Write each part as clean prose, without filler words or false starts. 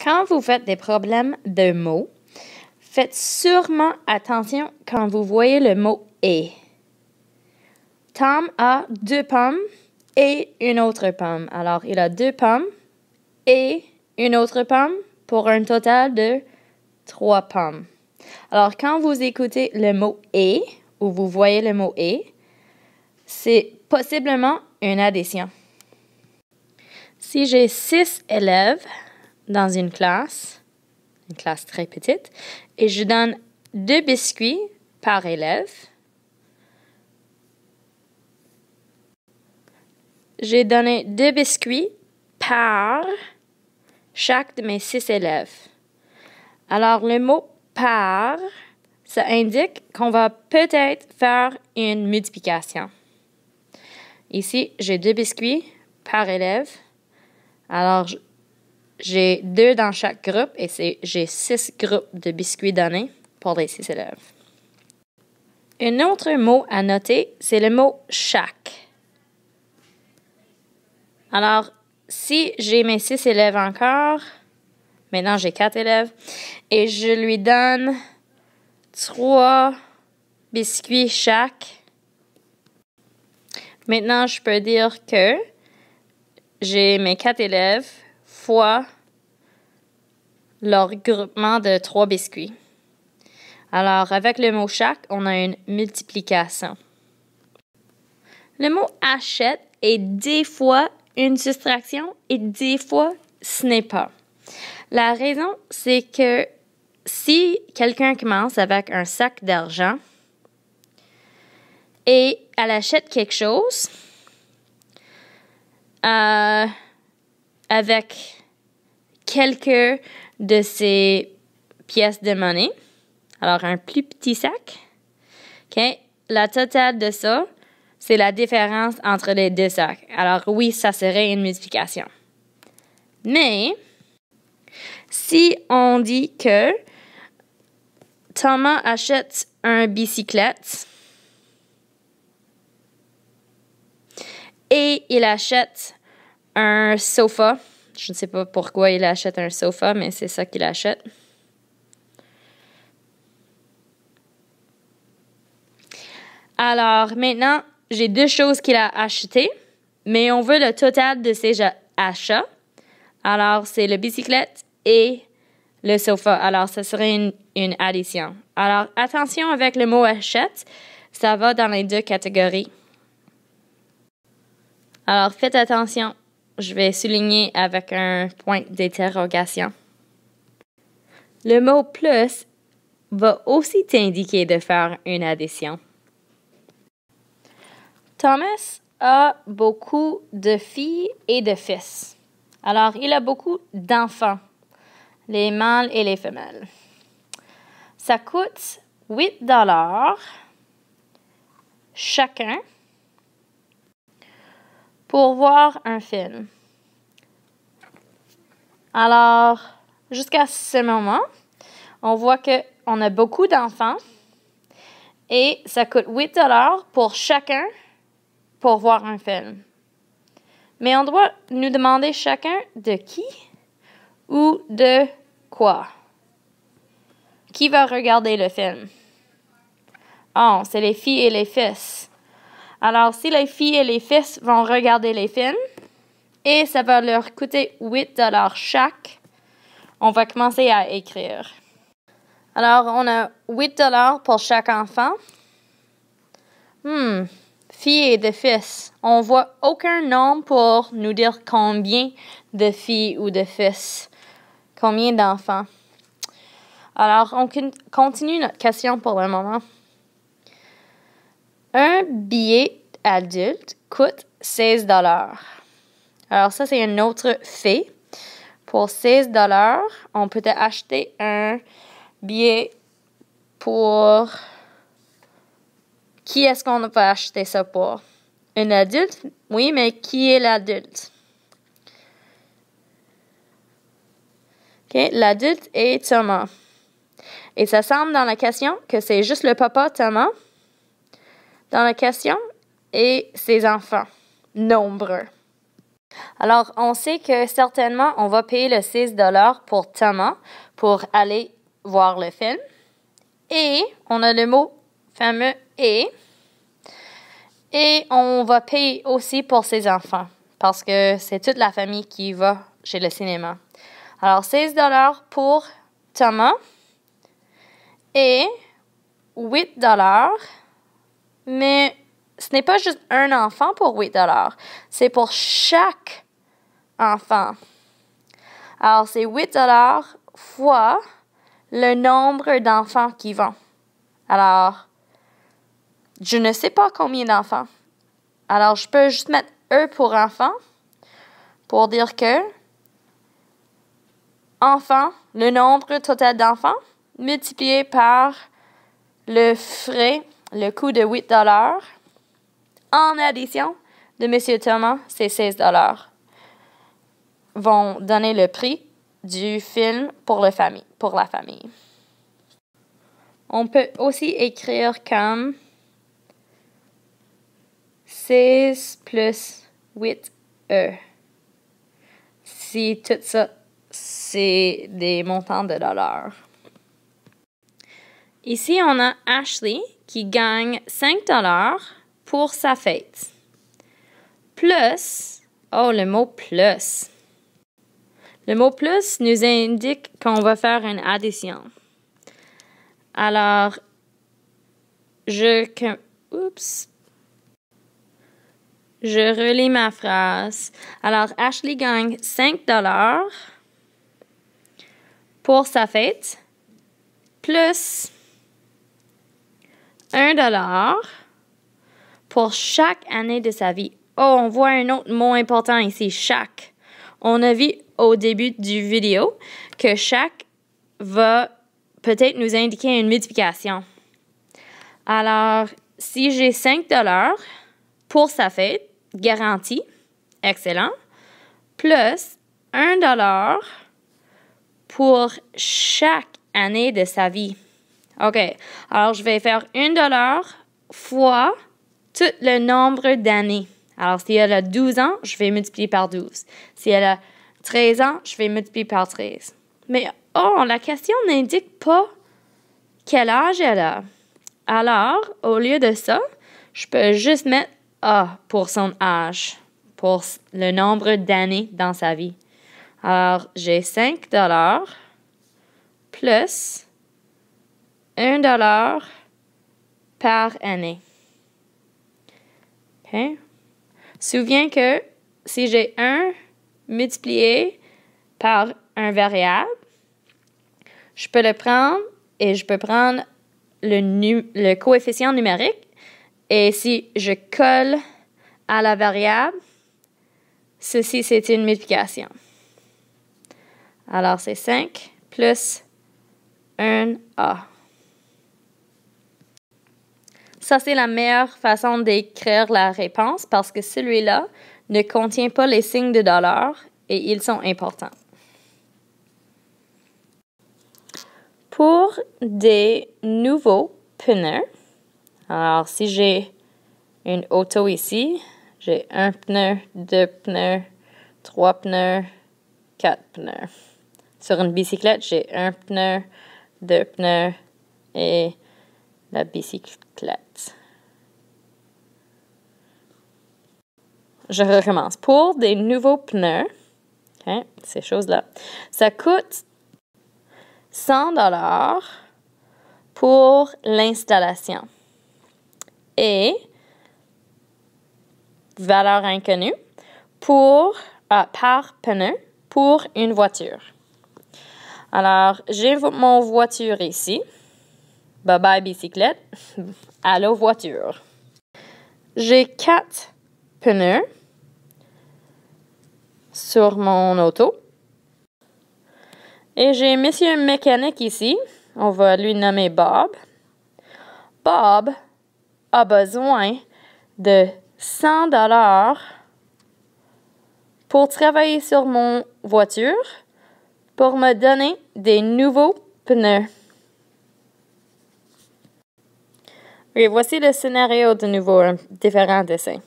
Quand vous faites des problèmes de mots, faites sûrement attention quand vous voyez le mot « et ». Tom a 2 pommes et une autre pomme. Alors, il a 2 pommes et une autre pomme pour un total de 3 pommes. Alors, quand vous écoutez le mot « et » ou vous voyez le mot « et », c'est possiblement une addition. Si j'ai 6 élèves dans une classe très petite, et je donne 2 biscuits par élève, j'ai donné 2 biscuits par chaque de mes 6 élèves. Alors, le mot « par », ça indique qu'on va peut-être faire une multiplication. Ici, j'ai 2 biscuits par élève. Alors, j'ai 2 dans chaque groupe et j'ai 6 groupes de biscuits donnés pour les 6 élèves. Un autre mot à noter, c'est le mot « chaque ». Alors, si j'ai mes 6 élèves encore, maintenant j'ai 4 élèves, et je lui donne 3 biscuits chaque, maintenant je peux dire que j'ai mes 4 élèves fois leur groupement de 3 biscuits. Alors, avec le mot « chaque », on a une multiplication. Le mot « achète » est des fois une soustraction et des fois, ce n'est pas. La raison, c'est que si quelqu'un commence avec un sac d'argent et elle achète quelque chose avec quelques de ses pièces de monnaie, alors un plus petit sac, okay, la totale de ça, c'est la différence entre les 2 sacs. Alors oui, ça serait une multiplication. Mais, si on dit que Thomas achète une bicyclette et il achète un sofa, je ne sais pas pourquoi il achète un sofa, mais c'est ça qu'il achète. Alors, maintenant, j'ai 2 choses qu'il a achetées, mais on veut le total de ses achats. Alors, c'est la bicyclette et le sofa. Alors, ça serait une addition. Alors, attention avec le mot « achète », ça va dans les 2 catégories. Alors, faites attention. Je vais souligner avec un point d'interrogation. Le mot « plus » va aussi t'indiquer de faire une addition. Thomas a beaucoup de filles et de fils. Alors, il a beaucoup d'enfants, les mâles et les femelles. Ça coûte 8 $ chacun pour voir un film. Alors, jusqu'à ce moment, on voit qu'on a beaucoup d'enfants et ça coûte 8 $ pour chacun pour voir un film. Mais on doit nous demander chacun de qui ou de quoi. Qui va regarder le film? Oh, c'est les filles et les fils. Alors, si les filles et les fils vont regarder les films, et ça va leur coûter 8 $ chaque, on va commencer à écrire. Alors, on a 8 $ pour chaque enfant. Filles et de fils. On voit aucun nom pour nous dire combien de filles ou de fils. Combien d'enfants. Alors, on continue notre question pour le moment. Un billet adulte coûte 16 $. Alors, ça, c'est un autre fait. Pour 16 $, on peut acheter un billet pour... Qui est-ce qu'on va acheter ça pour? Un adulte? Oui, mais qui est l'adulte? Okay, l'adulte est Thomas. Et ça semble dans la question que c'est juste le papa Thomas dans la question et ses enfants, nombreux. Alors, on sait que certainement, on va payer le 6 pour Thomas pour aller voir le film. Et on a le mot fameux « et ». Et on va payer aussi pour ses enfants parce que c'est toute la famille qui va chez le cinéma. Alors, 16 pour Thomas et 8 mais ce n'est pas juste un enfant pour 8 c'est pour chaque enfant. Alors, c'est 8 fois le nombre d'enfants qui vont. Alors, je ne sais pas combien d'enfants. Alors, je peux juste mettre E pour enfant pour dire que enfant, le nombre total d'enfants, multiplié par le frais, le coût de 8 en addition de M. Thomas, c'est 16 vont donner le prix du film pour la famille. On peut aussi écrire comme 16 plus 8E. Si tout ça, c'est des montants de dollars. Ici, on a Ashley qui gagne 5 pour sa fête. Plus, le mot plus. Le mot plus nous indique qu'on va faire une addition. Alors, je relis ma phrase. Alors, Ashley gagne 5 pour sa fête, plus 1 pour chaque année de sa vie. Oh, on voit un autre mot important ici, chaque. On a vu au début du vidéo que chaque va peut-être nous indiquer une multiplication. Alors, si j'ai 5 pour sa fête, garantie, excellent, plus 1 pour chaque année de sa vie. OK, alors je vais faire 1 fois tout le nombre d'années. Alors, si elle a 12 ans, je vais multiplier par 12. Si elle a 13 ans, je vais multiplier par 13. Mais, la question n'indique pas quel âge elle a. Alors, au lieu de ça, je peux juste mettre A pour son âge, pour le nombre d'années dans sa vie. Alors, j'ai 5 plus 1 par année. OK? Souviens que si j'ai 1 multiplié par un variable, je peux le prendre et je peux prendre le coefficient numérique. Et si je colle à la variable, ceci, c'est une multiplication. Alors, c'est 5 plus 1A. Ça, c'est la meilleure façon d'écrire la réponse parce que celui-là ne contient pas les signes de dollars et ils sont importants. Pour des nouveaux pneus, alors si j'ai une auto ici, j'ai 1 pneu, 2 pneus, 3 pneus, 4 pneus. Sur une bicyclette, j'ai 1 pneu, 2 pneus et la bicyclette. Je recommence. Pour des nouveaux pneus, ces choses-là, ça coûte 100 pour l'installation. Et, valeur inconnue, par pneu pour une voiture. Alors, j'ai mon voiture ici. Bye-bye bicyclette. Allô voiture. J'ai 4 pneus sur mon auto. Et j'ai monsieur mécanique ici. On va lui nommer Bob. Bob a besoin de 100 pour travailler sur mon voiture pour me donner des nouveaux pneus. Et voici le scénario de nouveau, un différent dessin.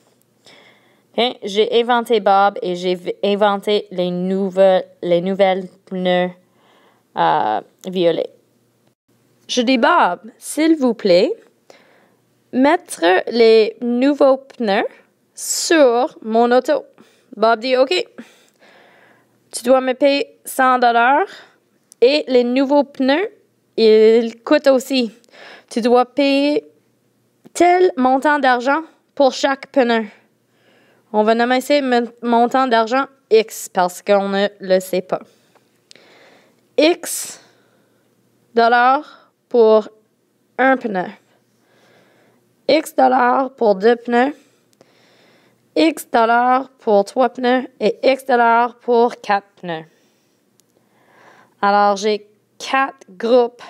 Okay? J'ai inventé Bob et j'ai inventé les nouvelles pneus violets. Je dis Bob, s'il vous plaît, mettre les nouveaux pneus sur mon auto. Bob dit OK. Tu dois me payer $100 et les nouveaux pneus, ils coûtent aussi. Tu dois payer tel montant d'argent pour chaque pneu. On va nommer ce montant d'argent X parce qu'on ne le sait pas. X dollars pour un pneu. X dollars pour 2 pneus. X dollars pour 3 pneus et X dollars pour 4 pneus. Alors, j'ai 4 groupes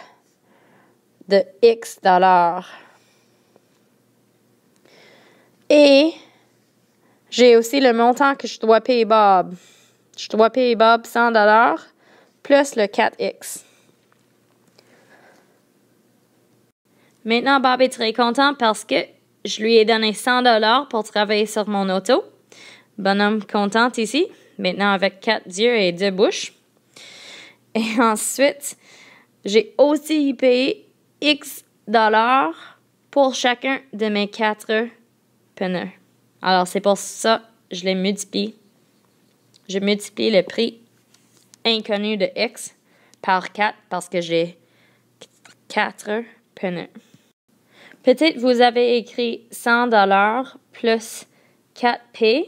de X dollars. Et j'ai aussi le montant que je dois payer Bob. Je dois payer Bob $100 plus le 4X. Maintenant, Bob est très content parce que je lui ai donné $100 pour travailler sur mon auto. Bonhomme content ici. Maintenant avec 4 yeux et 2 bouches. Et ensuite, j'ai aussi payé X dollars pour chacun de mes 4 pneus. Alors, c'est pour ça que je les multiplie. Je multiplie le prix inconnu de X par 4 parce que j'ai 4 pneus. Peut-être vous avez écrit $100 plus 4P.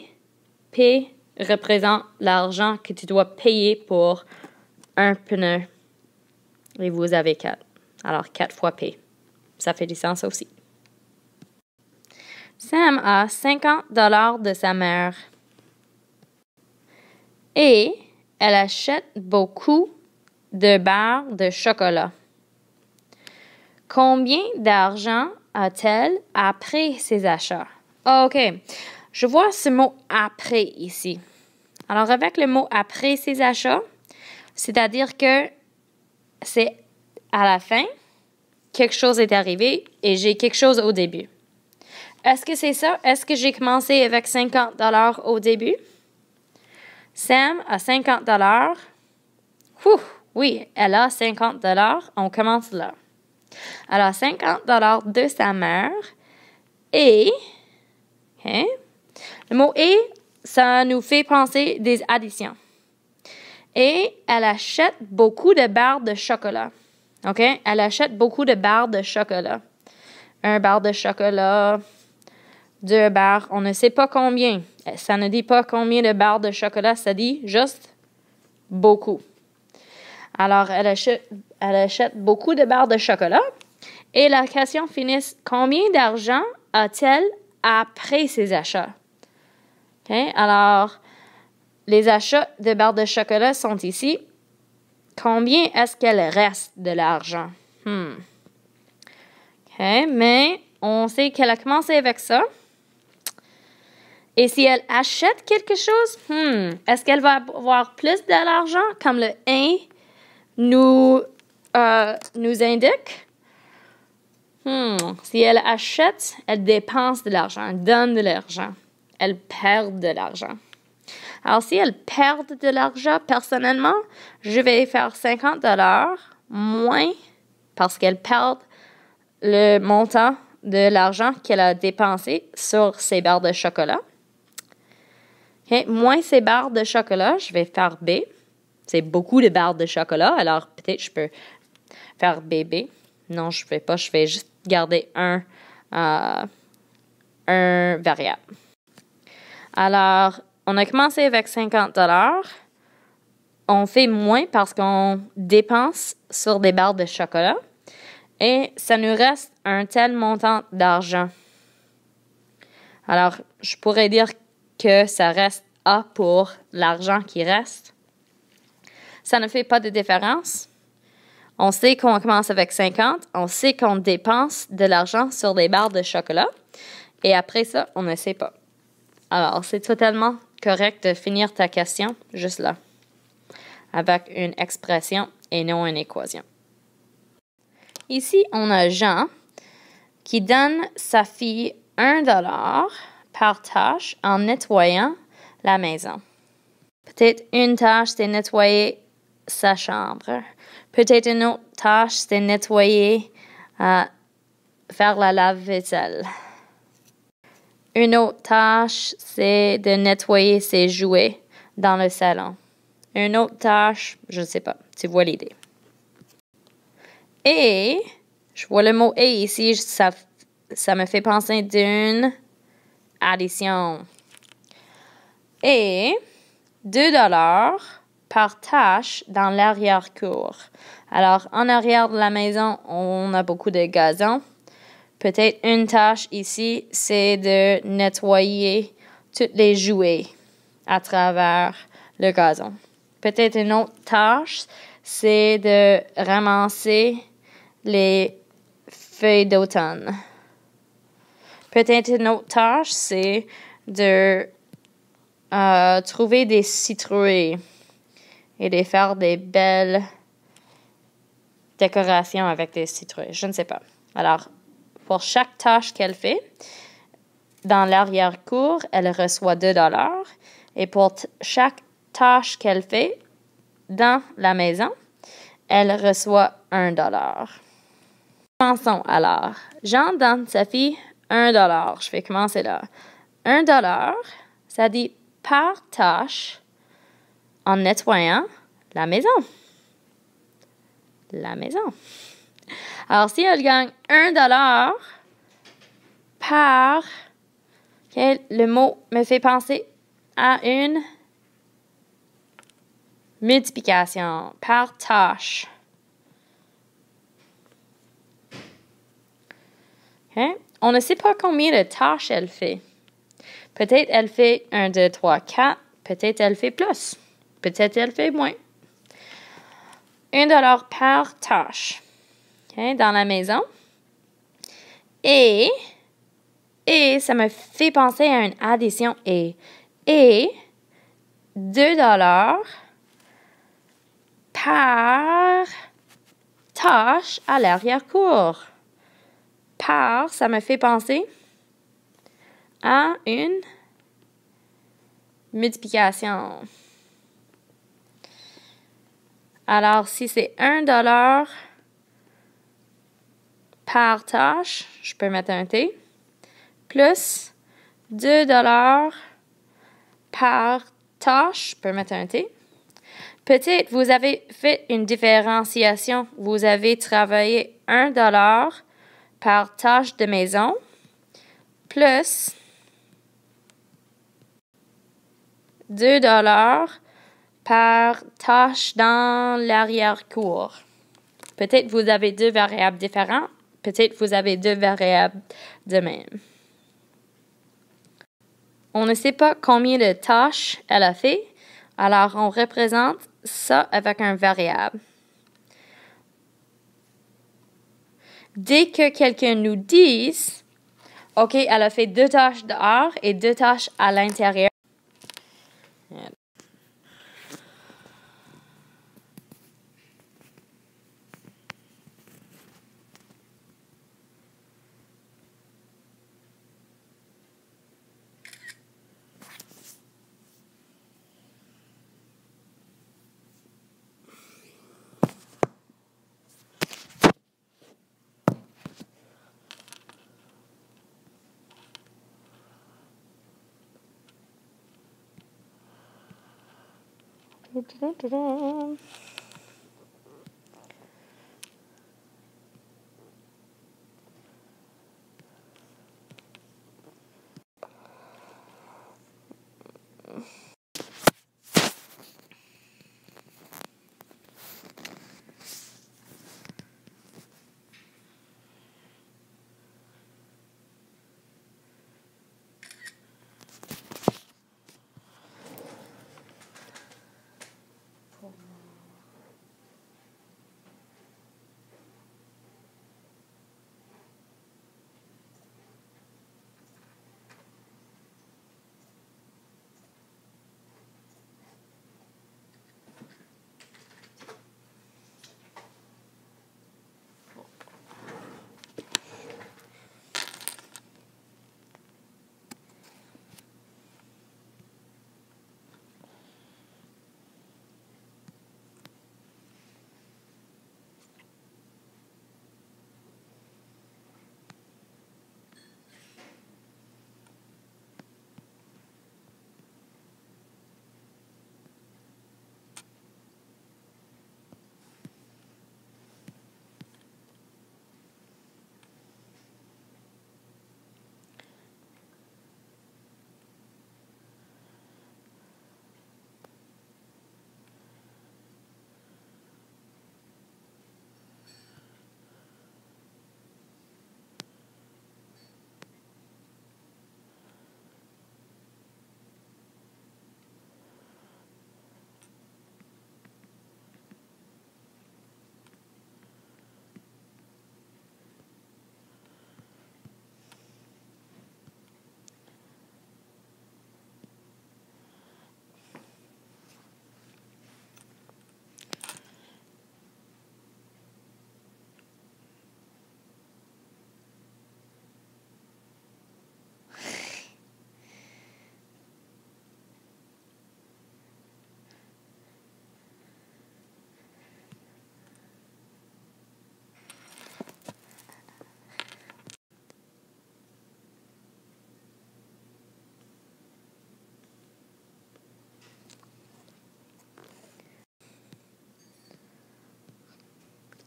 P représente l'argent que tu dois payer pour un pneu. Et vous avez 4. Alors, 4 fois P. Ça fait du sens aussi. Sam a $50 de sa mère. Et elle achète beaucoup de barres de chocolat. Combien d'argent a-t-elle après ses achats? OK. Je vois ce mot « après » ici. Alors, avec le mot « après ses achats », c'est-à-dire que c'est à la fin, quelque chose est arrivé et j'ai quelque chose au début. Est-ce que c'est ça? Est-ce que j'ai commencé avec $50 au début? Sam a $50. Oui, elle a $50. On commence là. Elle a $50 de sa mère et... Okay, le mot « et », ça nous fait penser des additions. Et elle achète beaucoup de barres de chocolat. OK? Elle achète beaucoup de barres de chocolat. 1 barre de chocolat, 2 barres, on ne sait pas combien. Ça ne dit pas combien de barres de chocolat, ça dit juste beaucoup. Alors, elle achète beaucoup de barres de chocolat. Et la question finit, combien d'argent a-t-elle après ses achats? Okay? Alors, les achats de barres de chocolat sont ici. Combien est-ce qu'elle reste de l'argent? OK, mais on sait qu'elle a commencé avec ça. Et si elle achète quelque chose, est-ce qu'elle va avoir plus de l'argent, comme le 1 nous indique? Si elle achète, elle dépense de l'argent, elle donne de l'argent, elle perd de l'argent. Alors, si elle perd de l'argent, personnellement, je vais faire $50 moins parce qu'elle perd le montant de l'argent qu'elle a dépensé sur ses barres de chocolat. Okay, moins ces barres de chocolat, je vais faire B. C'est beaucoup de barres de chocolat, alors peut-être je peux faire BB. Non, je ne vais pas, je vais juste garder un variable. Alors, on a commencé avec $50. On fait moins parce qu'on dépense sur des barres de chocolat. Et ça nous reste un tel montant d'argent. Alors, je pourrais dire que ça reste A pour l'argent qui reste. Ça ne fait pas de différence. On sait qu'on commence avec 50. On sait qu'on dépense de l'argent sur des barres de chocolat. Et après ça, on ne sait pas. Alors, c'est totalement correct de finir ta question juste là, avec une expression et non une équation. Ici, on a Jean qui donne sa fille $1 par tâche en nettoyant la maison. Peut-être une tâche, c'est nettoyer sa chambre. Peut-être une autre tâche, c'est nettoyer, faire la lave-vaisselle. Une autre tâche, c'est de nettoyer ses jouets dans le salon. Une autre tâche, je ne sais pas, tu vois l'idée. Et, je vois le mot « et » ici, ça me fait penser d'une addition. Et 2$ par tâche dans l'arrière-cour. Alors, en arrière de la maison, on a beaucoup de gazon. Peut-être une tâche ici, c'est de nettoyer tous les jouets à travers le gazon. Peut-être une autre tâche, c'est de ramasser les feuilles d'automne. Peut-être une autre tâche, c'est de trouver des citrouilles et de faire des belles décorations avec des citrouilles. Je ne sais pas. Alors, pour chaque tâche qu'elle fait, dans l'arrière-cour, elle reçoit 2$. Et pour chaque tâche qu'elle fait dans la maison, elle reçoit 1$. Commençons alors. Jean donne sa fille 1$. Je vais commencer là. 1$, ça dit par tâche en nettoyant la maison. La maison. Alors, si elle gagne 1$ par... Okay, le mot me fait penser à une multiplication par tâche. Okay? On ne sait pas combien de tâches elle fait. Peut-être elle fait 1, 2, 3, 4. Peut-être elle fait plus. Peut-être elle fait moins. 1$ par tâche. Okay, dans la maison. Et ça me fait penser à une addition et 2$ par tâche à l'arrière-cour. Par, ça me fait penser à une multiplication. Alors, si c'est 1$ par tâche, je peux mettre un T, plus 2$ par tâche, je peux mettre un T. Peut-être vous avez fait une différenciation. Vous avez travaillé 1$ par tâche de maison, plus 2$ par tâche dans l'arrière-cour. Peut-être vous avez deux variables différentes. Peut-être vous avez deux variables de même. On ne sait pas combien de tâches elle a fait, alors on représente ça avec un variable. Dès que quelqu'un nous dise, OK, elle a fait 2 tâches dehors et 2 tâches à l'intérieur.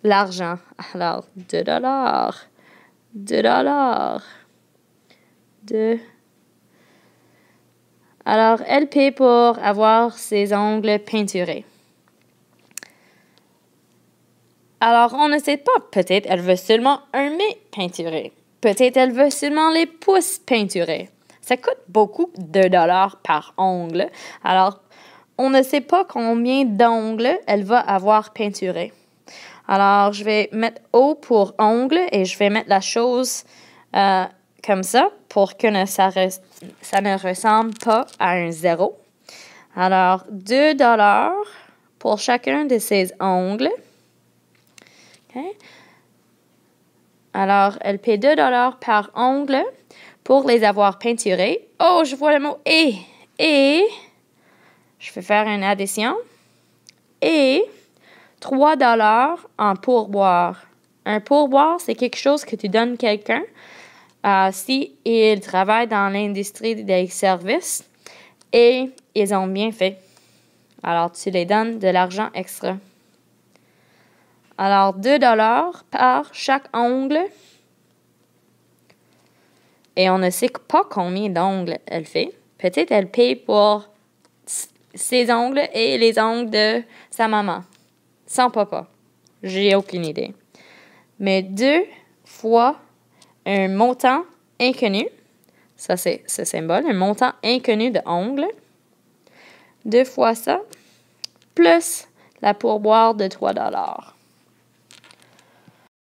l'argent. Alors, 2 dollars. 2 dollars. 2. Alors, elle paie pour avoir ses ongles peinturés. Alors, on ne sait pas. Peut-être elle veut seulement un nez peinturé. Peut-être elle veut seulement les pouces peinturés. Ça coûte beaucoup de dollars par ongle. Alors, on ne sait pas combien d'ongles elle va avoir peinturé. Alors, je vais mettre O pour ongle et je vais mettre la chose comme ça pour que ça ne ressemble pas à un 0. Alors, 2 dollars pour chacun de ces ongles. Okay. Alors, elle paie 2 dollars par ongle pour les avoir peinturés. Oh, je vois le mot « et ». Et, je vais faire une addition. Et 3 dollars en pourboire. Un pourboire, c'est quelque chose que tu donnes à quelqu'un si il travaille dans l'industrie des services et ils ont bien fait. Alors, tu les donnes de l'argent extra. Alors, 2 dollars par chaque ongle. Et on ne sait pas combien d'ongles elle fait. Peut-être elle paye pour ses ongles et les ongles de sa maman. Sans papa. J'ai aucune idée. Mais 2 fois un montant inconnu. Ça, c'est ce symbole. Un montant inconnu de ongles. 2 fois ça. Plus la pourboire de 3 dollars.